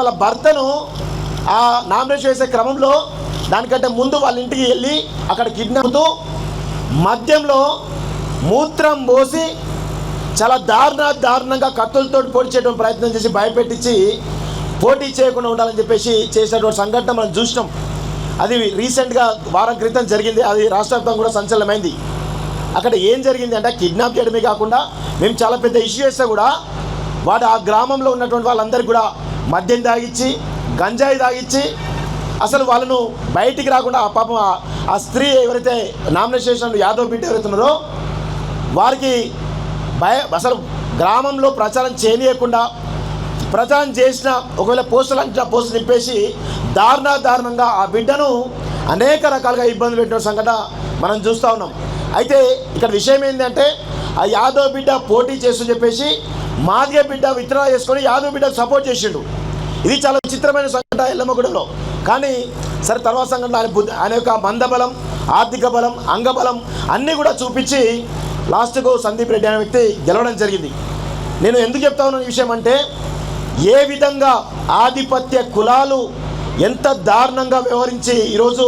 వాళ్ళ భర్తను ఆ నామినేషన్ వేసే క్రమంలో దానికంటే ముందు వాళ్ళ ఇంటికి వెళ్ళి అక్కడ కిడ్నాప్తో మద్యంలో మూత్రం పోసి చాలా దారుణంగా కత్తులతో పోటీ చేయడం ప్రయత్నం చేసి భయపెట్టించి పోటీ చేయకుండా ఉండాలని చెప్పేసి చేసినటువంటి సంఘటన మనం చూసినాం. అది రీసెంట్గా వారం క్రితం జరిగింది. అది రాష్ట్ర వ్యాప్తంగా కూడా సంచలనమైంది. అక్కడ ఏం జరిగింది అంటే కిడ్నాప్ చేయడమే కాకుండా మేము చాలా పెద్ద ఇష్యూ చేస్తే కూడా వాడు ఆ గ్రామంలో ఉన్నటువంటి వాళ్ళందరికీ కూడా మద్యం తాగిచ్చి గంజాయి తాగిచ్చి అసలు వాళ్ళను బయటికి రాకుండా ఆ పాపం ఆ స్త్రీ ఎవరైతే నామినేషన్ యాదవ్ బిడ్డ ఎవరైతే ఉన్నారో వారికి అసలు గ్రామంలో ప్రచారం చేయనీయకుండా, ప్రచారం చేసిన ఒకవేళ పోస్టులు అంటే పోస్టులు నింపేసి దారుణంగా ఆ బిడ్డను అనేక రకాలుగా ఇబ్బంది పెట్టిన సంఘటన మనం చూస్తూ ఉన్నాం. అయితే ఇక్కడ విషయం ఏంటంటే ఆ యాదవ్ బిడ్డ పోటీ చేస్తూ చెప్పేసి మాదిగ బిడ్డ విత్డ్రా చేసుకొని యాదవ్ బిడ్డకు సపోర్ట్ చేసిండు. ఇది చాలా విచిత్రమైన సంఘటన ఎల్లమ్మగూడెంలో. కానీ సరే తర్వాత సంఘటన ఆయన యొక్క మందబలం, ఆర్థిక బలం, అంగబలం అన్నీ కూడా చూపించి లాస్ట్కు సందీప్ రెడ్డి అనే వ్యక్తి గెలవడం జరిగింది. నేను ఎందుకు చెప్తా ఉన్న విషయం అంటే ఏ విధంగా ఆధిపత్య కులాలు ఎంత దారుణంగా వ్యవహరించి ఈరోజు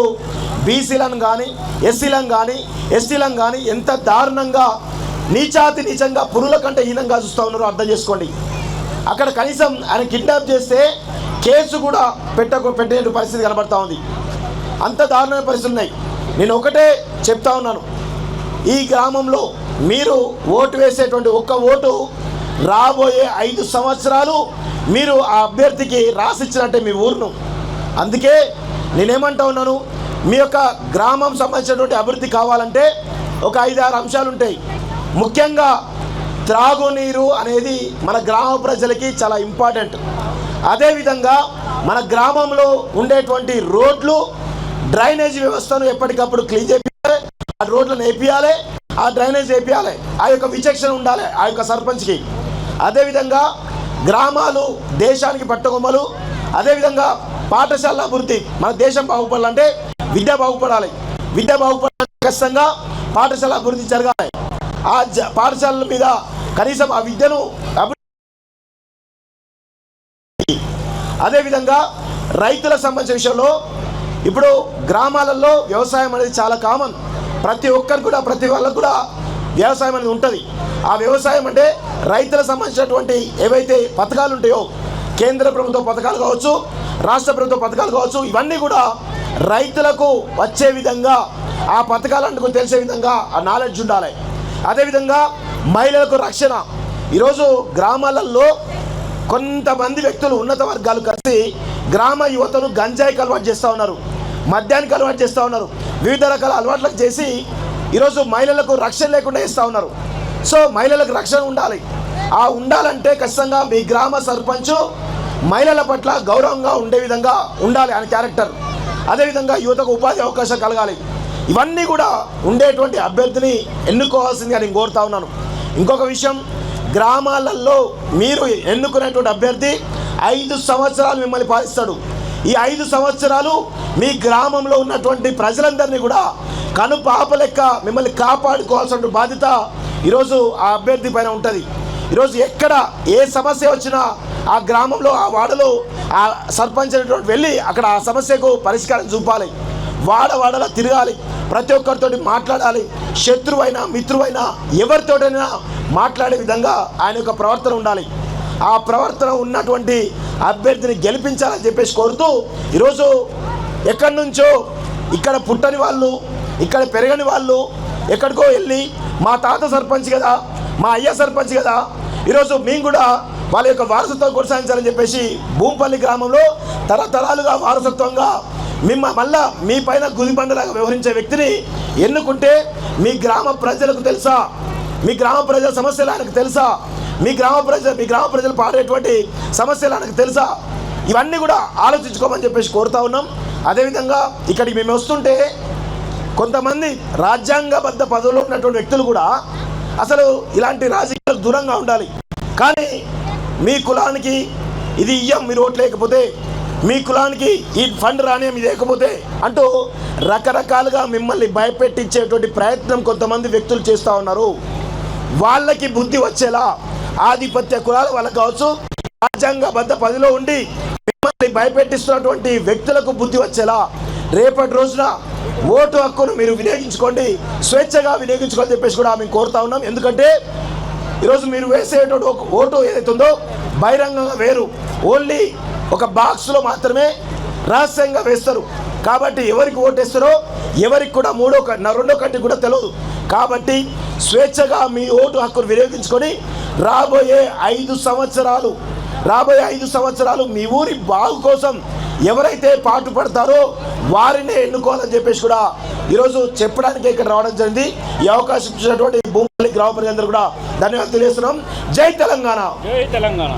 బీసీలను కానీ ఎస్సీలను కానీ ఎస్టీలను కానీ ఎంత దారుణంగా నీచంగా పురుల కంటే హీనంగా చూస్తూ ఉన్నారో అర్థం చేసుకోండి. అక్కడ కనీసం ఆయన కిడ్నాప్ చేస్తే కేసు కూడా పెట్టే పరిస్థితి కనబడతా ఉంది. అంత దారుణమైన పరిస్థితులు ఉన్నాయి. నేను ఒకటే చెప్తా ఉన్నాను, ఈ గ్రామంలో మీరు ఓటు వేసేటువంటి ఒక్క ఓటు రాబోయే 5 సంవత్సరాలు మీరు ఆ అభ్యర్థికి రాసిచ్చినట్టే మీ ఊరును. అందుకే నేనేమంటా ఉన్నాను, మీ యొక్క గ్రామం సంబంధించినటువంటి అభివృద్ధి కావాలంటే ఒక 5-6 అంశాలు ఉంటాయి. ముఖ్యంగా త్రాగునీరు అనేది మన గ్రామ ప్రజలకి చాలా ఇంపార్టెంట్. అదేవిధంగా మన గ్రామంలో ఉండేటువంటి రోడ్లు, డ్రైనేజ్ వ్యవస్థను ఎప్పటికప్పుడు క్లీన్ చేయాలి, ఆ రోడ్లను వేపియాలి, ఆ డ్రైనేజ్ వేపియాలి. ఆ యొక్క విచక్షణ ఉండాలి ఆ యొక్క సర్పంచ్కి. అదేవిధంగా గ్రామాలు దేశానికి పట్టుకొమ్మలు. అదేవిధంగా పాఠశాల అభివృద్ధి. మన దేశం బాగుపడాలంటే విద్య బాగుపడాలి. విద్య బాగుపడాలంటే ఖచ్చితంగా పాఠశాల అభివృద్ధి జరగాలి. ఆ పాఠశాలల మీద కనీసం ఆ విద్యను అదేవిధంగా రైతుల సంబంధించిన విషయంలో ఇప్పుడు గ్రామాలలో వ్యవసాయం అనేది చాలా కామన్. ప్రతి ఒక్కరికి కూడా ప్రతి వాళ్ళకు కూడా వ్యవసాయం అనేది ఉంటుంది. ఆ వ్యవసాయం అంటే రైతులకు సంబంధించినటువంటి ఏవైతే పథకాలు ఉంటాయో, కేంద్ర ప్రభుత్వ పథకాలు కావచ్చు, రాష్ట్ర ప్రభుత్వ పథకాలు కావచ్చు, ఇవన్నీ కూడా రైతులకు వచ్చే విధంగా ఆ పథకాలకు తెలిసే విధంగా ఆ నాలెడ్జ్ ఉండాలి. అదేవిధంగా మహిళలకు రక్షణ. ఈరోజు గ్రామాలలో కొంతమంది వ్యక్తులు, ఉన్నత వర్గాలు కలిసి గ్రామ యువతను గంజాయికి అలవాటు చేస్తూ ఉన్నారు, మద్యానికి అలవాటు చేస్తూ ఉన్నారు, వివిధ రకాల అలవాట్లకు చేసి ఈరోజు మహిళలకు రక్షణ లేకుండా చేస్తూ ఉన్నారు. సో మహిళలకు రక్షణ ఉండాలి. ఆ ఉండాలంటే ఖచ్చితంగా మీ గ్రామ సర్పంచ్ మహిళల పట్ల గౌరవంగా ఉండే విధంగా ఉండాలి ఆయన క్యారెక్టర్. అదేవిధంగా యువతకు ఉపాధి అవకాశం కలగాలి. ఇవన్నీ కూడా ఉండేటువంటి అభ్యర్థిని ఎన్నుకోవాల్సిందిగా నేను కోరుతా ఉన్నాను. ఇంకొక విషయం, గ్రామాలలో మీరు ఎన్నుకునేటువంటి అభ్యర్థి 5 సంవత్సరాలు మిమ్మల్ని పాలిస్తాడు. ఈ 5 సంవత్సరాలు మీ గ్రామంలో ఉన్నటువంటి ప్రజలందరినీ కూడా కనుపాప లెక్క మిమ్మల్ని కాపాడుకోవాల్సిన బాధ్యత ఈరోజు ఆ అభ్యర్థి పైన ఉంటుంది. ఈరోజు ఎక్కడ ఏ సమస్య వచ్చినా ఆ గ్రామంలో, ఆ వాడలో ఆ సర్పంచ్ అనేటువంటి వెళ్ళి అక్కడ ఆ సమస్యకు పరిష్కారం చూపాలి. వాడలా తిరగాలి, ప్రతి ఒక్కరితోటి మాట్లాడాలి. శత్రువైనా మిత్రువైనా ఎవరితోటైనా మాట్లాడే విధంగా ఆయన యొక్క ప్రవర్తన ఉండాలి. ఆ ప్రవర్తన ఉన్నటువంటి అభ్యర్థిని గెలిపించాలని చెప్పేసి కోరుతూ, ఈరోజు ఎక్కడి నుంచో ఇక్కడ పుట్టని వాళ్ళు, ఇక్కడ పెరగని వాళ్ళు ఎక్కడికో వెళ్ళి మా తాత సర్పంచ్ కదా, మా అయ్య సర్పంచ్ కదా, ఈరోజు మేము కూడా వాళ్ళ యొక్క వారసత్వం కొనసాగించాలని చెప్పేసి భూంపల్లి గ్రామంలో తరతరాలుగా వారసత్వంగా మళ్ళా మీ పైన గుదిబండలాగా వ్యవహరించే వ్యక్తిని ఎన్నుకుంటే మీ గ్రామ ప్రజలకు తెలుసా, మీ గ్రామ ప్రజల సమస్యలు ఆయనకు తెలుసా, మీ గ్రామ ప్రజలు పాడేటువంటి సమస్యలు ఆయనకు తెలుసా, ఇవన్నీ కూడా ఆలోచించుకోమని చెప్పేసి కోరుతా ఉన్నాం. అదేవిధంగా ఇక్కడికి మేము వస్తుంటే కొంతమంది రాజ్యాంగబద్ధ పదవుల్లో ఉన్నటువంటి వ్యక్తులు కూడా అసలు ఇలాంటి రాజకీయాలకు దూరంగా ఉండాలి. కానీ మీ కులానికి ఇది ఇయ్యం మీరు ఓట్లు లేకపోతే, మీ కులానికి ఈ ఫండ్ రాని ఇది లేకపోతే అంటూ రకరకాలుగా మిమ్మల్ని భయపెట్టించేటువంటి ప్రయత్నం కొంతమంది వ్యక్తులు చేస్తూ ఉన్నారు. వాళ్ళకి బుద్ధి వచ్చేలా ఆధిపత్య కులాల వాళ్ళకి కావచ్చు, రాజ్యాంగబద్ధ పదవిలో ఉండి భయపెట్టిస్తున్నటువంటి వ్యక్తులకు బుద్ధి వచ్చేలా రేపటి రోజున ఓటు హక్కును మీరు వినియోగించుకోండి, స్వేచ్ఛగా వినియోగించుకోని చెప్పేసి కూడా మేము కోరుతా ఉన్నాం. ఎందుకంటే ఈరోజు మీరు వేసేటువంటి ఒక ఓటు ఏదైతే ఉందో బహిరంగంగా వేరు, ఓన్లీ ఒక బాక్స్లో మాత్రమే రహస్యంగా వేస్తారు. కాబట్టి ఎవరికి ఓటేస్తారో ఎవరికి కూడా రెండో కంటికి కూడా తెలియదు. కాబట్టి స్వేచ్ఛగా మీ ఓటు హక్కును వినియోగించుకొని రాబోయే 5 సంవత్సరాలు మీ ఊరి బాగు కోసం ఎవరైతే పాటుపడతారో వారినే ఎన్నుకోవాలని చెప్పేసి కూడా ఈరోజు చెప్పడానికి ఇక్కడ రావడం జరిగింది. ఈ అవకాశం ఇచ్చినటువంటి భూమిపల్లి గ్రామ ప్రజలందరూ కూడా ధన్యవాదాలు తెలియజేస్తున్నాం. జై తెలంగాణ.